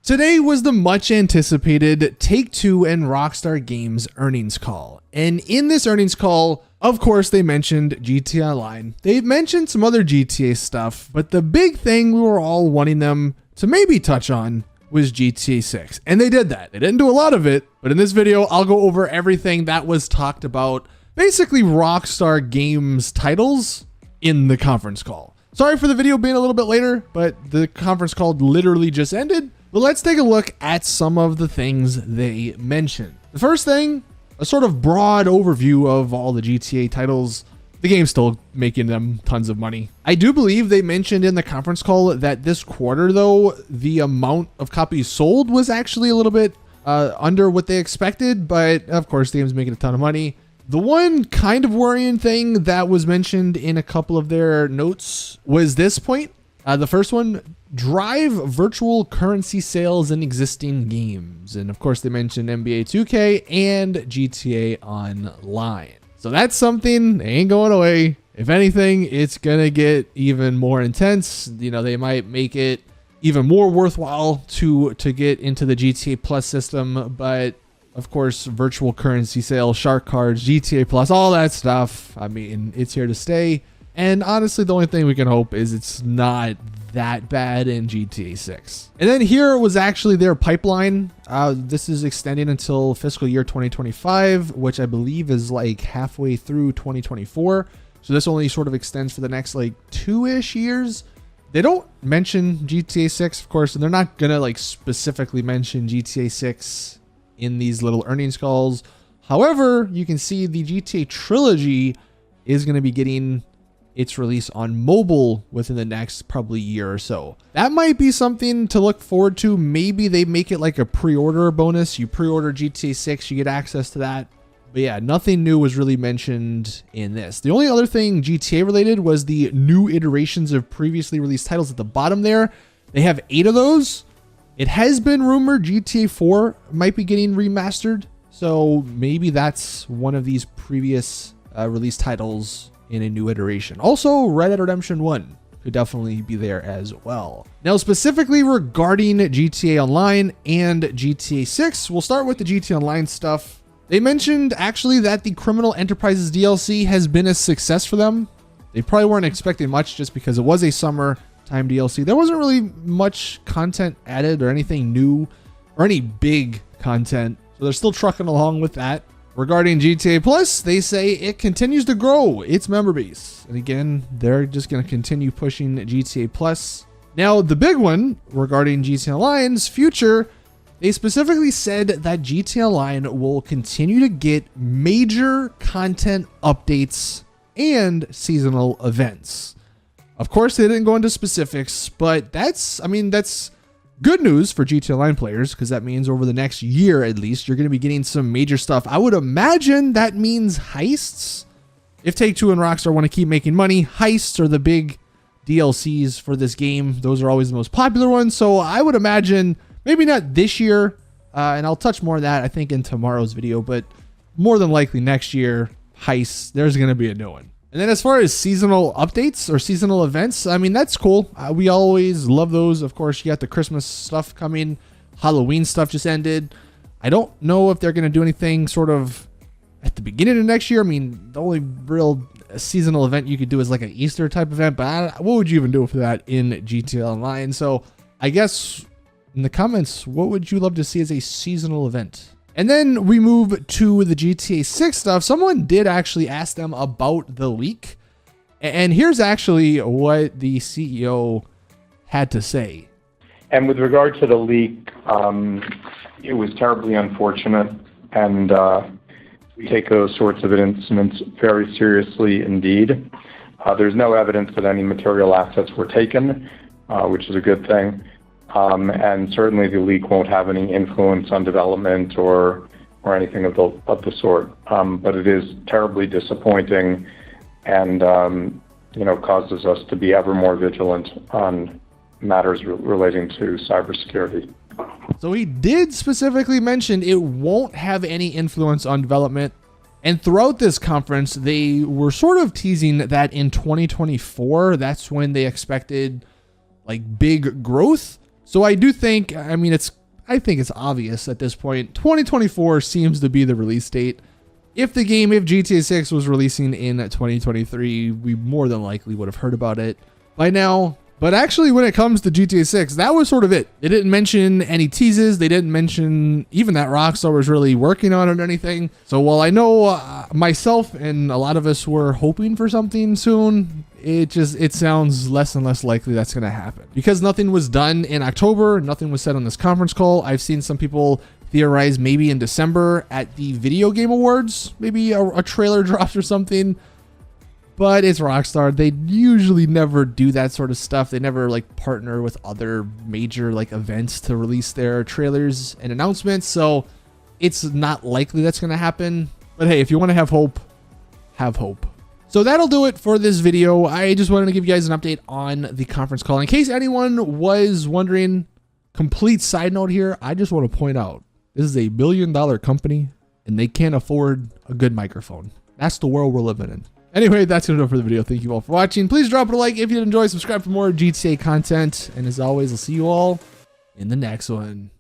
Today was the much anticipated Take-Two and Rockstar Games earnings call. And in this earnings call, of course, they mentioned GTA Online. They mentioned some other GTA stuff, but the big thing we were all wanting them to maybe touch on was GTA 6. And they did that. They didn't do a lot of it, but in this video, I'll go over everything that was talked about. Basically, Rockstar Games titles in the conference call. Sorry for the video being a little bit later, but the conference call literally just ended. But let's take a look at some of the things they mentioned. The first thing, a sort of broad overview of all the GTA titles. The game's still making them tons of money. I do believe they mentioned in the conference call that this quarter, though, the amount of copies sold was actually a little bit under what they expected. But of course, the game's making a ton of money. The one kind of worrying thing that was mentioned in a couple of their notes was this point. The first one, drive virtual currency sales in existing games. And of course, they mentioned NBA 2K and GTA Online. So that's something, they ain't going away. If anything, it's going to get even more intense. You know, they might make it even more worthwhile to get into the GTA Plus system. But of course, virtual currency sales, shark cards, GTA Plus, all that stuff. I mean, it's here to stay. And honestly, the only thing we can hope is it's not that bad in GTA 6. And then here was actually their pipeline. This is extending until fiscal year 2025, which I believe is like halfway through 2024. So this only sort of extends for the next like 2-ish years. They don't mention GTA 6, of course, and they're not going to like specifically mention GTA 6 in these little earnings calls. However, you can see the GTA trilogy is going to be getting its release on mobile within the next probably year or so. That might be something to look forward to. Maybe they make it like a pre-order bonus. You pre-order GTA 6, you get access to that. But yeah, nothing new was really mentioned in this. The only other thing GTA related was the new iterations of previously released titles at the bottom there. They have 8 of those. It has been rumored GTA 4 might be getting remastered. So maybe that's one of these previous release titles in a new iteration. Also, Red Dead Redemption 1 could definitely be there as well. Now, specifically regarding GTA Online and GTA 6, we'll start with the GTA Online stuff. They mentioned actually that the Criminal Enterprises DLC has been a success for them. They probably weren't expecting much just because it was a summertime DLC. There wasn't really much content added or anything new or any big content. So they're still trucking along with that. Regarding GTA Plus, they say it continues to grow its member base. And again, they're just going to continue pushing GTA Plus. Now, the big one regarding GTA Online's future, they specifically said that GTA Online will continue to get major content updates and seasonal events. Of course, they didn't go into specifics, but that's good news for GTA Online players, because that means over the next year at least, you're going to be getting some major stuff. I would imagine that means heists. If Take-Two and Rockstar want to keep making money, heists are the big DLCs for this game. Those are always the most popular ones. So I would imagine maybe not this year, and I'll touch more on that, I think, in tomorrow's video, but more than likely next year, heists, there's going to be a new one. And then as far as seasonal updates or seasonal events, I mean, that's cool. We always love those. Of course, you got the Christmas stuff coming. Halloween stuff just ended. I don't know if they're going to do anything sort of at the beginning of next year. I mean, the only real seasonal event you could do is like an Easter type event. But what would you even do for that in GTA Online? So I guess in the comments, what would you love to see as a seasonal event? And then we move to the GTA 6 stuff. Someone did actually ask them about the leak. And here's actually what the CEO had to say. And with regard to the leak, it was terribly unfortunate. And we take those sorts of incidents very seriously indeed. There's no evidence that any material assets were taken, which is a good thing. And certainly the leak won't have any influence on development or anything of the sort. But it is terribly disappointing, and causes us to be ever more vigilant on matters relating to cybersecurity. So he did specifically mention it won't have any influence on development. And throughout this conference, they were sort of teasing that in 2024, that's when they expected like big growth. So I do think, I mean, I think it's obvious at this point. 2024 seems to be the release date. If GTA 6 was releasing in 2023, we more than likely would have heard about it by now. But actually, when it comes to GTA 6, that was sort of it. They didn't mention any teases. They didn't mention even that Rockstar was really working on it or anything. So while I know myself and a lot of us were hoping for something soon, it sounds less and less likely that's going to happen. Because nothing was done in October, nothing was said on this conference call. I've seen some people theorize maybe in December at the Video Game Awards, maybe a trailer drops or something. But it's Rockstar. They usually never do that sort of stuff. They never like partner with other major like events to release their trailers and announcements. So it's not likely that's going to happen. But hey, if you want to have hope, have hope. So that'll do it for this video. I just wanted to give you guys an update on the conference call. In case anyone was wondering, complete side note here, I just want to point out this is a $1 billion company and they can't afford a good microphone. That's the world we're living in. Anyway, that's going to do it for the video. Thank you all for watching. Please drop it a like if you did enjoy. Subscribe for more GTA content. And as always, I'll see you all in the next one.